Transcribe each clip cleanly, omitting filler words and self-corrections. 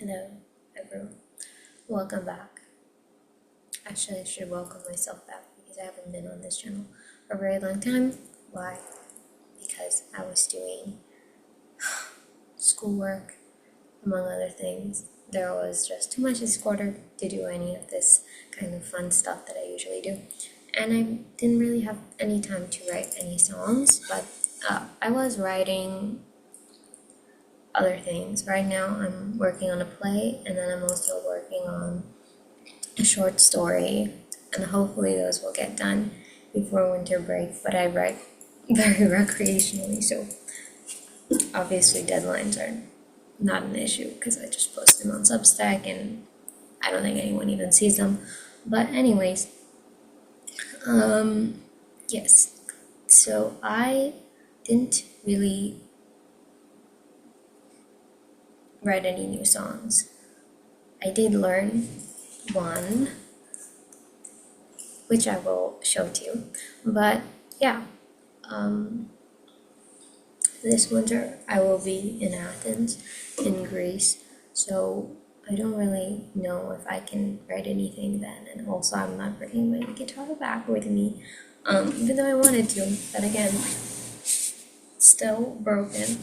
Hello, everyone. Welcome back. Actually, I should welcome myself back because I haven't been on this channel for a very long time. Why? Because I was doing schoolwork, among other things. There was just too much this quarter to do any of this kind of fun stuff that I usually do. And I didn't really have any time to write any songs, but I was writing other things. Right now I'm working on a play, and then I'm also working on a short story, and hopefully those will get done before winter break. But I write very recreationally, so obviously deadlines are not an issue because I just post them on Substack and I don't think anyone even sees them. But anyways, yes, so I didn't really write any new songs. I did learn one, which I will show to you. But yeah, this winter I will be in Athens, in Greece, so I don't really know if I can write anything then. And also, I'm not bringing my guitar back with me, even though I wanted to. But again, still broken.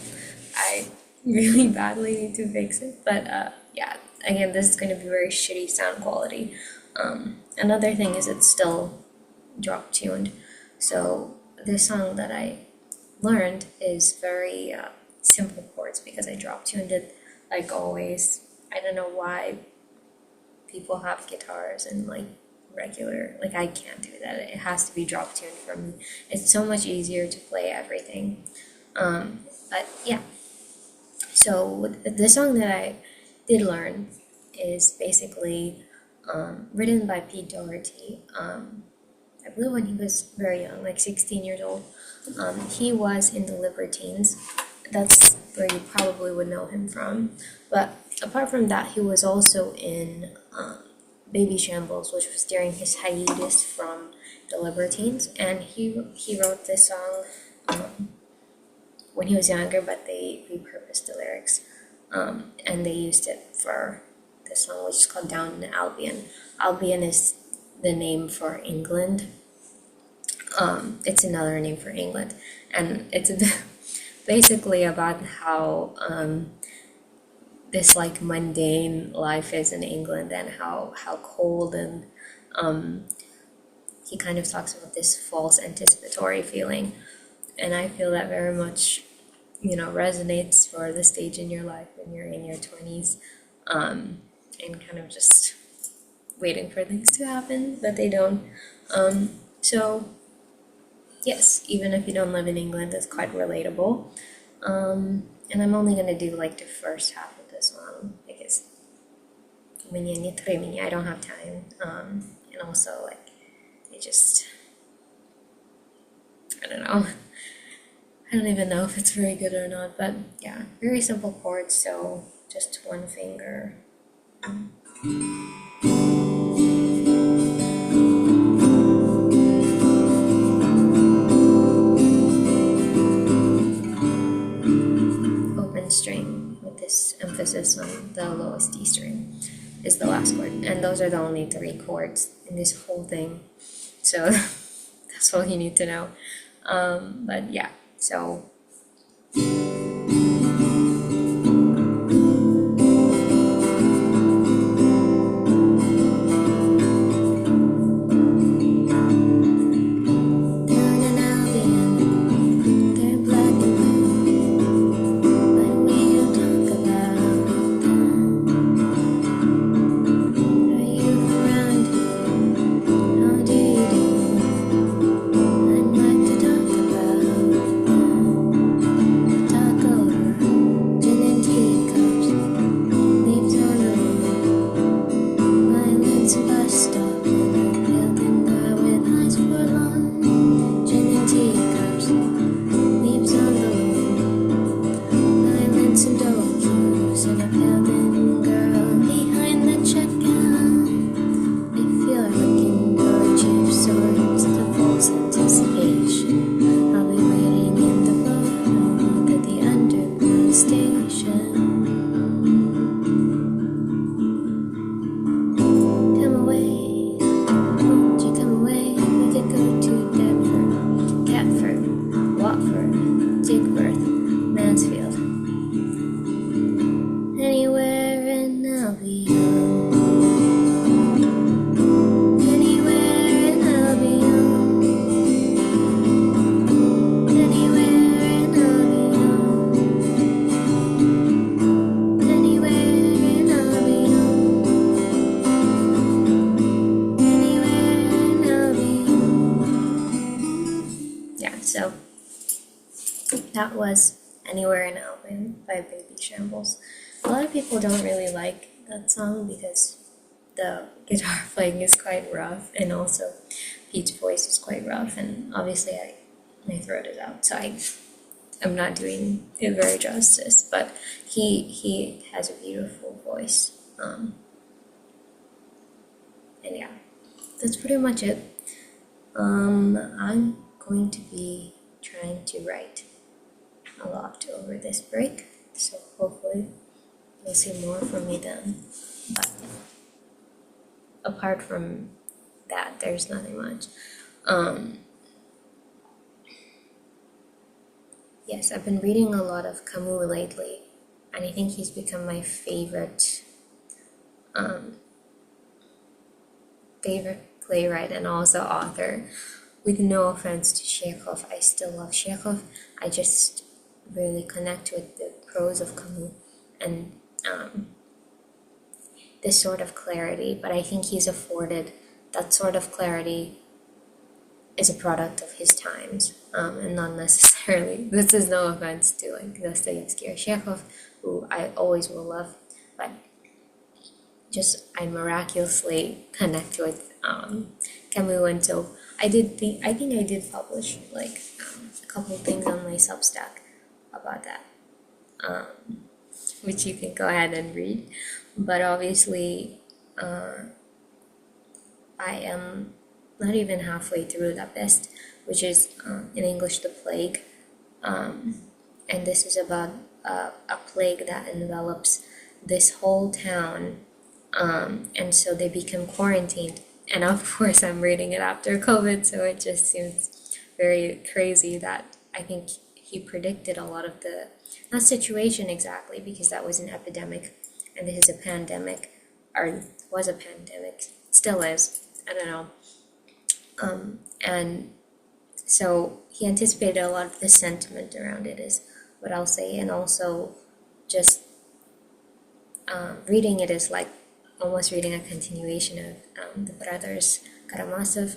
I really badly need to fix it. But yeah, again, this is going to be very shitty sound quality. Another thing is it's still drop tuned. So this song that I learned is very simple chords because I drop tuned it like always. I don't know why people have guitars and like regular, like I can't do that. It has to be drop tuned for me. It's so much easier to play everything. But yeah, so the song that I did learn is basically written by Pete Doherty. I believe when he was very young, like 16 years old. He was in the Libertines. That's where you probably would know him from. But apart from that, he was also in Baby Shambles, which was during his hiatus from the Libertines. And he wrote this song when he was younger, but they repurposed the lyrics. And they used it for this song, which is called Down in Albion. Albion is the name for England. It's another name for England, and it's basically about how this like mundane life is in England, and how cold, and he kind of talks about this false anticipatory feeling, and I feel that very much, resonates for the stage in your life when you're in your 20s, and kind of just waiting for things to happen, but they don't. So yes, even if you don't live in England, it's quite relatable. And I'm only gonna do like the first half of the song because I don't have time. And also like I don't know. I don't even know if it's very good or not, but yeah, very simple chords, so just one finger. Open string with this emphasis on the lowest D string is the last chord, and those are the only 3 chords in this whole thing, so that's all you need to know. But yeah, so station. was Anywhere in Albion by Baby Shambles. A lot of people don't really like that song because the guitar playing is quite rough, and also Pete's voice is quite rough, and obviously my throat is out, so I'm not doing it very justice, but he has a beautiful voice. And yeah, that's pretty much it. I'm going to be trying to write a lot over this break, so hopefully you'll see more from me then. But apart from that, there's nothing much. Yes, I've been reading a lot of Camus lately, and I think he's become my favorite playwright and also author. With no offense to Chekhov, I still love Chekhov. I just really connect with the prose of Camus and this sort of clarity, but I think he's afforded that sort of clarity is a product of his times, and not necessarily, this is no offense to like Dostoevsky or Chekhov, who I always will love, but just I miraculously connect with Camus, and so I think I did publish like a couple of things on my Substack about that, which you can go ahead and read. But obviously, I am not even halfway through La Peste, which is in English The Plague, and this is about a plague that envelops this whole town, and so they become quarantined. And of course, I'm reading it after COVID, so it just seems very crazy that I think he predicted a lot of the, not situation exactly, because that was an epidemic, and this is a pandemic, or was a pandemic, still is, I don't know. And so he anticipated a lot of the sentiment around it, is what I'll say, and also just reading it is like almost reading a continuation of the Brothers Karamazov,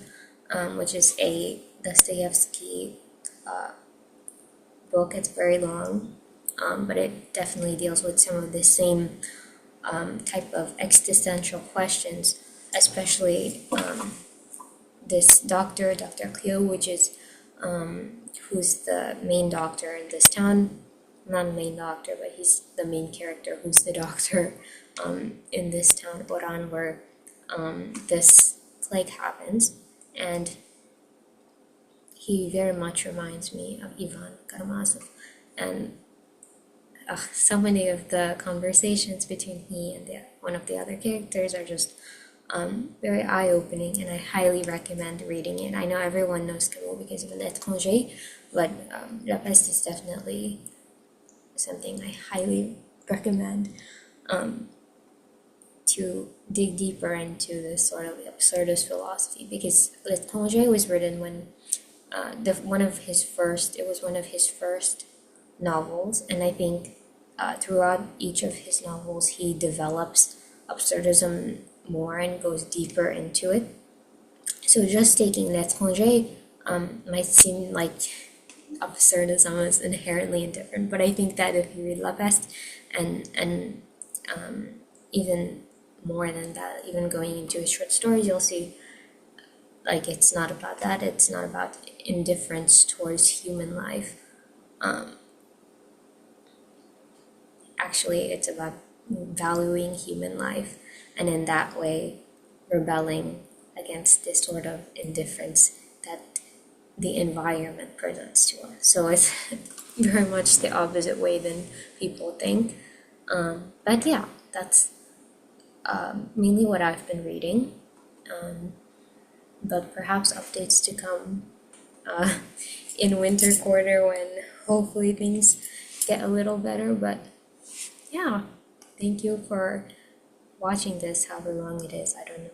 which is a Dostoevsky book. It's very long, but it definitely deals with some of the same type of existential questions, especially this doctor, Dr. Cleo, which is who's the main doctor in this town. Not main doctor, but he's the main character who's the doctor in this town, Oran, where this plague happens. And he very much reminds me of Ivan Karamazov. And so many of the conversations between he and one of the other characters are just very eye-opening, and I highly recommend reading it. I know everyone knows Camus because of L'Étranger, but La Peste is definitely something I highly recommend to dig deeper into this sort of absurdist philosophy, because L'Étranger was written when it was one of his first novels, and I think throughout each of his novels he develops absurdism more and goes deeper into it. So just taking L'Étranger might seem like absurdism is inherently indifferent, but I think that if you read La Peste and even more than that, even going into his short stories, you'll see like it's not about that. It's not about indifference towards human life. Actually, it's about valuing human life, and in that way rebelling against this sort of indifference that the environment presents to us. So it's very much the opposite way than people think. But yeah, that's mainly what I've been reading. But perhaps updates to come in winter quarter when hopefully things get a little better. But yeah, thank you for watching this, however long it is, I don't know.